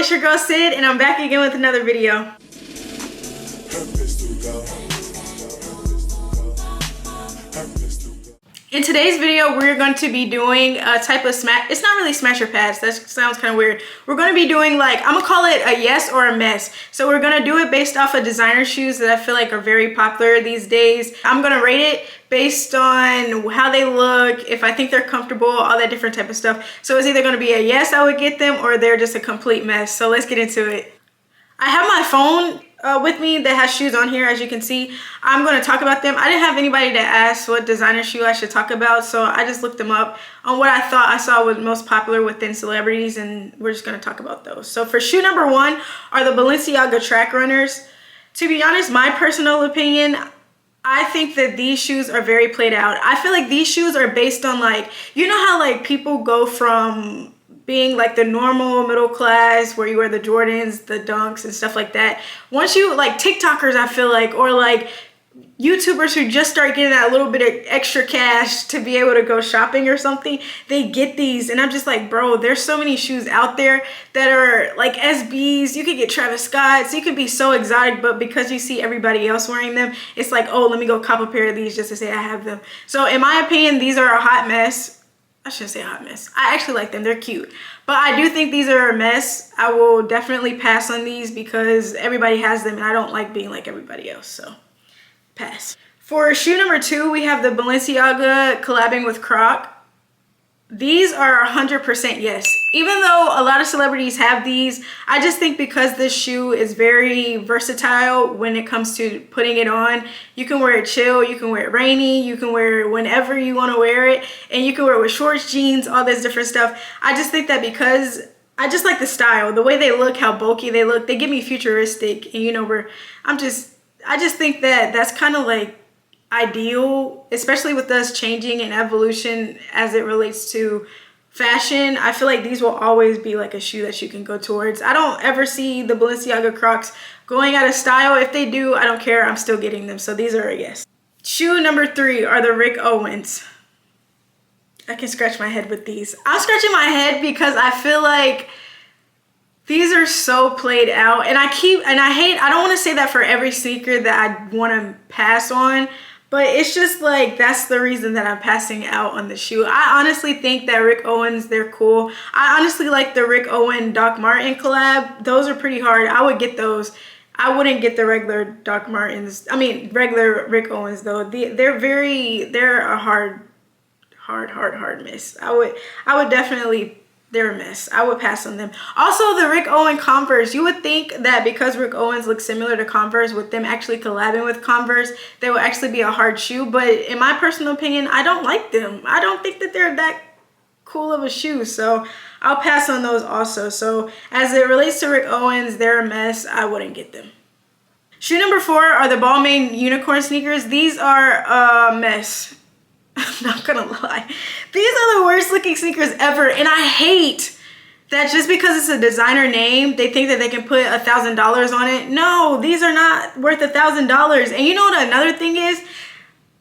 it's your girl Sid, and I'm back again with another video. In today's video, we're going to be doing a type of smash. It's not really smasher pads. That sounds kind of weird. We're going to be doing like, I'm gonna call it a yes or a mess. So we're going to do it based off of designer shoes that I feel like are very popular these days. I'm going to rate it based on how they look, if I think they're comfortable, all that different type of stuff. So it's either going to be a yes, I would get them, or they're just a complete mess. So let's get into it. I have my phone with me that has shoes on here, as you can see. I'm going to talk about them. I didn't have anybody to ask what designer shoe I should talk about, so I just looked them up on what I thought I saw was most popular within celebrities, and we're just going to talk about those. So for shoe number one are the Balenciaga track runners. To be honest, my personal opinion, I think that these shoes are very played out. I feel like these shoes are based on, like, you know how like people go from being like the normal middle class where you wear the Jordans, the Dunks and stuff like that. Once you, like TikTokers, I feel like, or like YouTubers who just start getting that little bit of extra cash to be able to go shopping or something, they get these. And I'm just like, bro, there's so many shoes out there that are like SBs. You could get Travis Scott's, you could be so exotic, but because you see everybody else wearing them, it's like, oh, let me go cop a pair of these just to say I have them. So in my opinion, these are a hot mess. I shouldn't say a hot mess. I actually like them. They're cute. But I do think these are a mess. I will definitely pass on these because everybody has them and I don't like being like everybody else. So pass. For shoe number two, we have the Balenciaga collabing with Croc. These are 100% yes. Even though a lot of celebrities have these, I just think because this shoe is very versatile when it comes to putting it on. You can wear it chill, you can wear it rainy, you can wear it whenever you want to wear it, and you can wear it with shorts, jeans, all this different stuff. I just think that because I just like the style, the way they look, how bulky they look, they give me futuristic, and you know, I just think that that's kind of like ideal, especially with us changing and evolution as it relates to fashion. I feel like these will always be like a shoe that you can go towards. I don't ever see the Balenciaga Crocs going out of style. If they do, I don't care. I'm still getting them. So these are a yes. Shoe number three are the Rick Owens. I can scratch my head with these. I'm scratching my head because I feel like these are so played out, and I don't want to say that for every sneaker that I want to pass on, but it's just like, that's the reason that I'm passing out on the shoe. I honestly think that Rick Owens, they're cool. I honestly like the Rick Owen Doc Marten collab. Those are pretty hard. I would get those. I wouldn't get the regular Doc Martens. I mean, regular Rick Owens though. They're a hard miss. I would definitely, they're a mess. I would pass on them. Also, the Rick Owen Converse. You would think that because Rick Owens looks similar to Converse, with them actually collabing with Converse, they would actually be a hard shoe. But in my personal opinion, I don't like them. I don't think that they're that cool of a shoe. So I'll pass on those also. So as it relates to Rick Owens, they're a mess. I wouldn't get them. Shoe number four are the Balmain Unicorn sneakers. These are a mess. I'm not gonna lie. These are the worst looking sneakers ever, and I hate that just because it's a designer name, they think that they can put $1,000 on it. No, these are not worth $1,000. And you know what another thing is?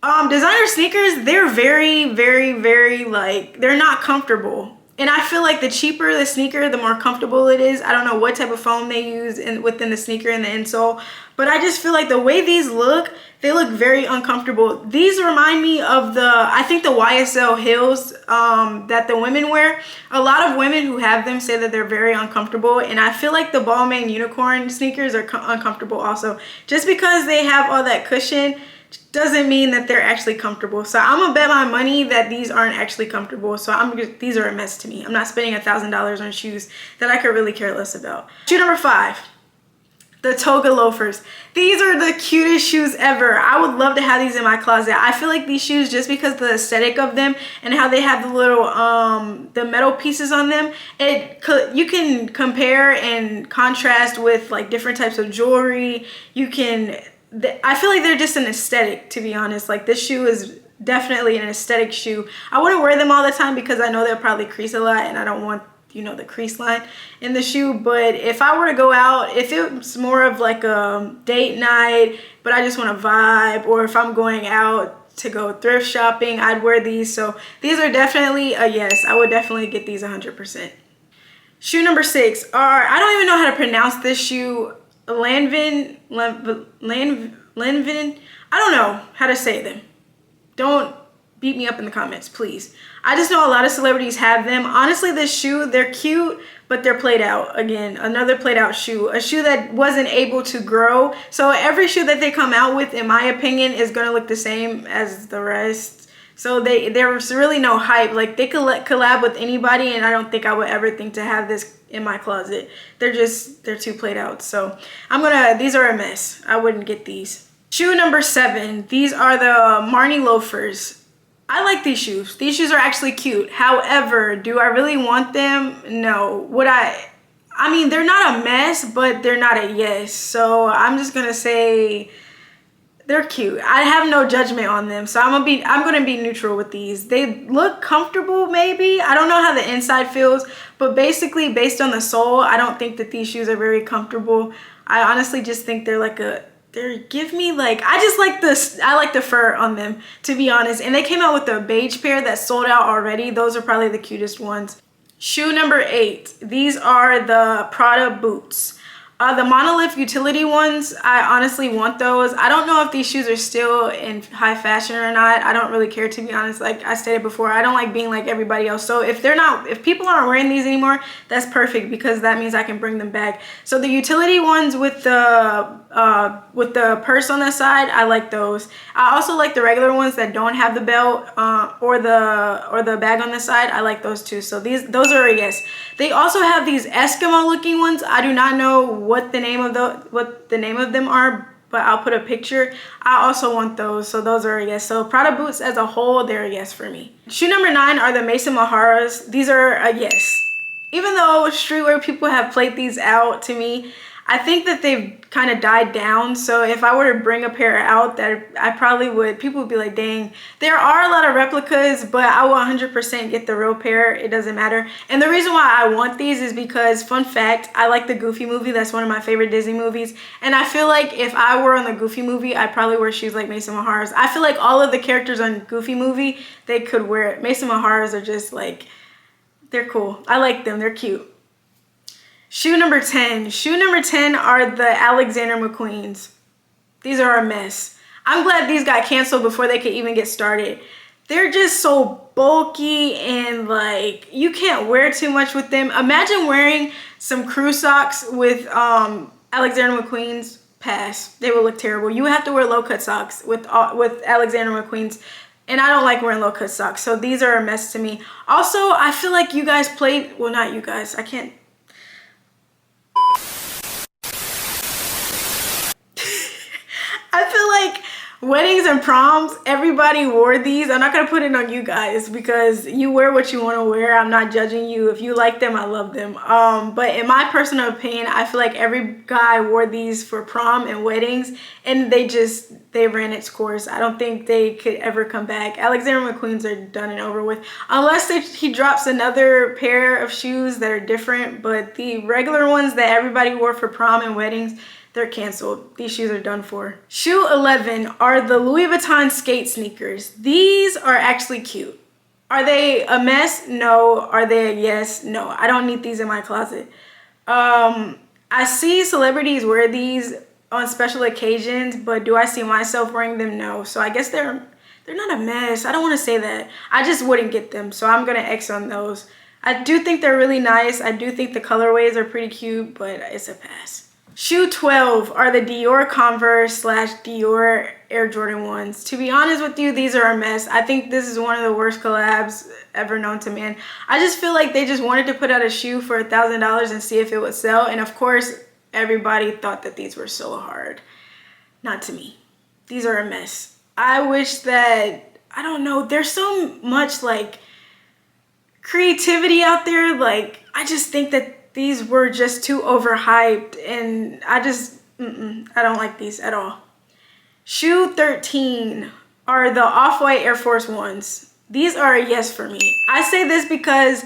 Designer sneakers, they're very like, they're not comfortable. And I feel like the cheaper the sneaker, the more comfortable it is. I don't know what type of foam they use within the sneaker and the insole, but I just feel like the way these look, they look very uncomfortable. These remind me of I think the YSL heels that the women wear. A lot of women who have them say that they're very uncomfortable, and I feel like the Balmain Unicorn sneakers are uncomfortable also. Just because they have all that cushion doesn't mean that they're actually comfortable. So I'm gonna bet my money that these aren't actually comfortable. So these are a mess to me. I'm not spending $1,000 on shoes that I could really care less about. Shoe number five, the Toga loafers. These are the cutest shoes ever. I would love to have these in my closet. I feel like these shoes, just because the aesthetic of them and how they have the little the metal pieces on them, you can compare and contrast with like different types of jewelry. I feel like they're just an aesthetic, to be honest. Like, this shoe is definitely an aesthetic shoe. I wouldn't wear them all the time because I know they'll probably crease a lot, and I don't want, you know, the crease line in the shoe. But if I were to go out, if it was more of like a date night, but I just want to vibe, or if I'm going out to go thrift shopping, I'd wear these. So these are definitely a yes. I would definitely get these 100%. Shoe number 6 are, I don't even know how to pronounce this shoe. Lanvin. I don't know how to say them. Don't beat me up in the comments, please. I just know a lot of celebrities have them. Honestly, this shoe, they're cute, but they're played out. Again, another played out shoe. A shoe that wasn't able to grow. So every shoe that they come out with, in my opinion, is going to look the same as the rest. So there's really no hype. Like, they could collab with anybody, and I don't think I would ever think to have this in my closet. They're too played out. So these are a mess. I wouldn't get these. Shoe number 7. These are the Marni loafers. I like these shoes. These shoes are actually cute. However, do I really want them? No. I mean, they're not a mess, but they're not a yes. So I'm just gonna say they're cute. I have no judgment on them. So I'm gonna be neutral with these. They look comfortable, maybe. I don't know how the inside feels, but basically based on the sole, I don't think that these shoes are very comfortable. I honestly just think they're like I like the fur on them, to be honest. And they came out with a beige pair that sold out already. Those are probably the cutest ones. Shoe number 8. These are the Prada boots. The monolith utility ones, I honestly want those. I don't know if these shoes are still in high fashion or not. I don't really care, to be honest. Like I stated before, I don't like being like everybody else. So if people aren't wearing these anymore, that's perfect, because that means I can bring them back. So the utility ones with the purse on the side, I like those. I also like the regular ones that don't have the belt or the bag on the side. I like those too. So those are a yes. They also have these Eskimo looking ones. I do not know what the name of them are, but I'll put a picture. I also want those, so those are a yes. So Prada boots as a whole, they're a yes for me. Shoe number 9 are the Mason Maharas. These are a yes. Even though streetwear people have played these out, to me, I think that they've kind of died down. So if I were to bring a pair out, that I probably would, people would be like, dang. There are a lot of replicas, but I will 100% get the real pair. It doesn't matter. And the reason why I want these is because, fun fact, I like the Goofy movie. That's one of my favorite Disney movies. And I feel like if I were on the Goofy movie, I'd probably wear shoes like Mason Maharas. I feel like all of the characters on Goofy movie, they could wear it. Mason Maharas are just like, they're cool. I like them. They're cute. Shoe number 10. Shoe number 10 are the Alexander McQueens. These are a mess. I'm glad these got canceled before they could even get started. They're just so bulky, and like, you can't wear too much with them. Imagine wearing some crew socks with Alexander McQueen's. Pass. They will look terrible. You would have to wear low-cut socks with Alexander McQueen's. And I don't like wearing low-cut socks. So these are a mess to me. Also, I feel like you guys played, well, not you guys. I can't. I feel like weddings and proms, everybody wore these. I'm not going to put it on you guys, because you wear what you want to wear. I'm not judging you. If you like them, I love them. But in my personal opinion, I feel like every guy wore these for prom and weddings, and they ran its course. I don't think they could ever come back. Alexander McQueen's are done and over with, unless he drops another pair of shoes that are different. But the regular ones that everybody wore for prom and weddings, they're canceled. These shoes are done for. Shoe 11 are the Louis Vuitton skate sneakers. These are actually cute. Are they a mess? No. Are they a yes? No. I don't need these in my closet. I see celebrities wear these on special occasions, but do I see myself wearing them? No. So I guess they're not a mess. I don't want to say that. I just wouldn't get them, so I'm gonna X on those. I do think they're really nice. I do think the colorways are pretty cute, but it's a pass. Shoe 12 are the Dior Converse / Dior Air Jordan 1s. To be honest with you, these are a mess. I think this is one of the worst collabs ever known to man. I just feel like they just wanted to put out a shoe for $1,000 and see if it would sell. And of course, everybody thought that these were so hard. Not to me. These are a mess. I wish that, I don't know, there's so much like creativity out there. Like, I just think that these were just too overhyped, and I don't like these at all. Shoe 13 are the Off-White Air Force Ones. These are a yes for me. I say this because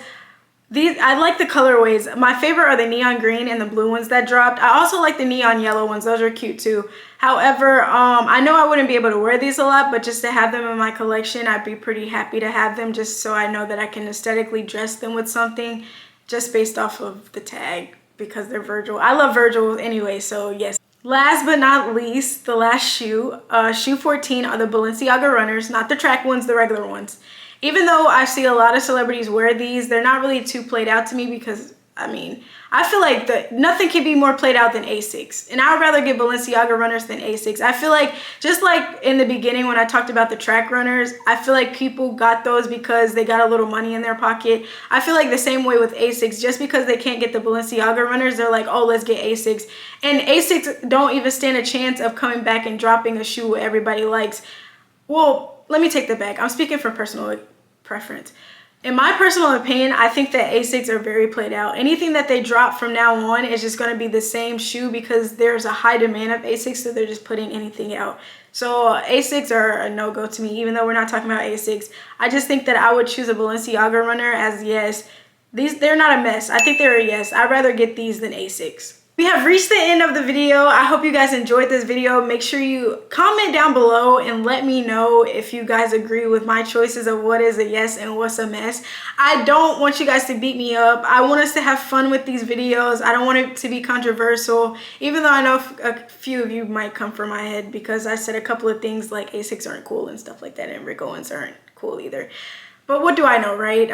I like the colorways. My favorite are the neon green and the blue ones that dropped. I also like the neon yellow ones. Those are cute too. However, I know I wouldn't be able to wear these a lot, but just to have them in my collection, I'd be pretty happy to have them, just so I know that I can aesthetically dress them with something. just based off of the tag because they're Virgil. I love Virgil anyway, so yes. Last but not least, the last shoe, shoe 14 are the Balenciaga runners, not the track ones, the regular ones. Even though I see a lot of celebrities wear these, they're not really too played out to me because, I mean, I feel like nothing can be more played out than Asics. And I would rather get Balenciaga runners than Asics. I feel like, just like in the beginning when I talked about the track runners, I feel like people got those because they got a little money in their pocket. I feel like the same way with Asics, just because they can't get the Balenciaga runners, they're like, oh, let's get Asics. And Asics don't even stand a chance of coming back and dropping a shoe everybody likes. Well, let me take that back. I'm speaking from personal preference. In my personal opinion, I think that Asics are very played out. Anything that they drop from now on is just going to be the same shoe because there's a high demand of Asics, so they're just putting anything out. So Asics are a no-go to me, even though we're not talking about Asics. I just think that I would choose a Balenciaga runner as yes. They're not a mess. I think they're a yes. I'd rather get these than Asics. We have reached the end of the video. I hope you guys enjoyed this video. Make sure you comment down below and let me know if you guys agree with my choices of what is a yes and what's a mess. I don't want you guys to beat me up. I want us to have fun with these videos. I don't want it to be controversial, even though I know a few of you might come for my head because I said a couple of things like Asics aren't cool and stuff like that, and Rick Owens aren't cool either. But what do I know, right?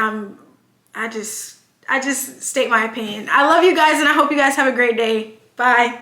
I just state my opinion. I love you guys and I hope you guys have a great day. Bye.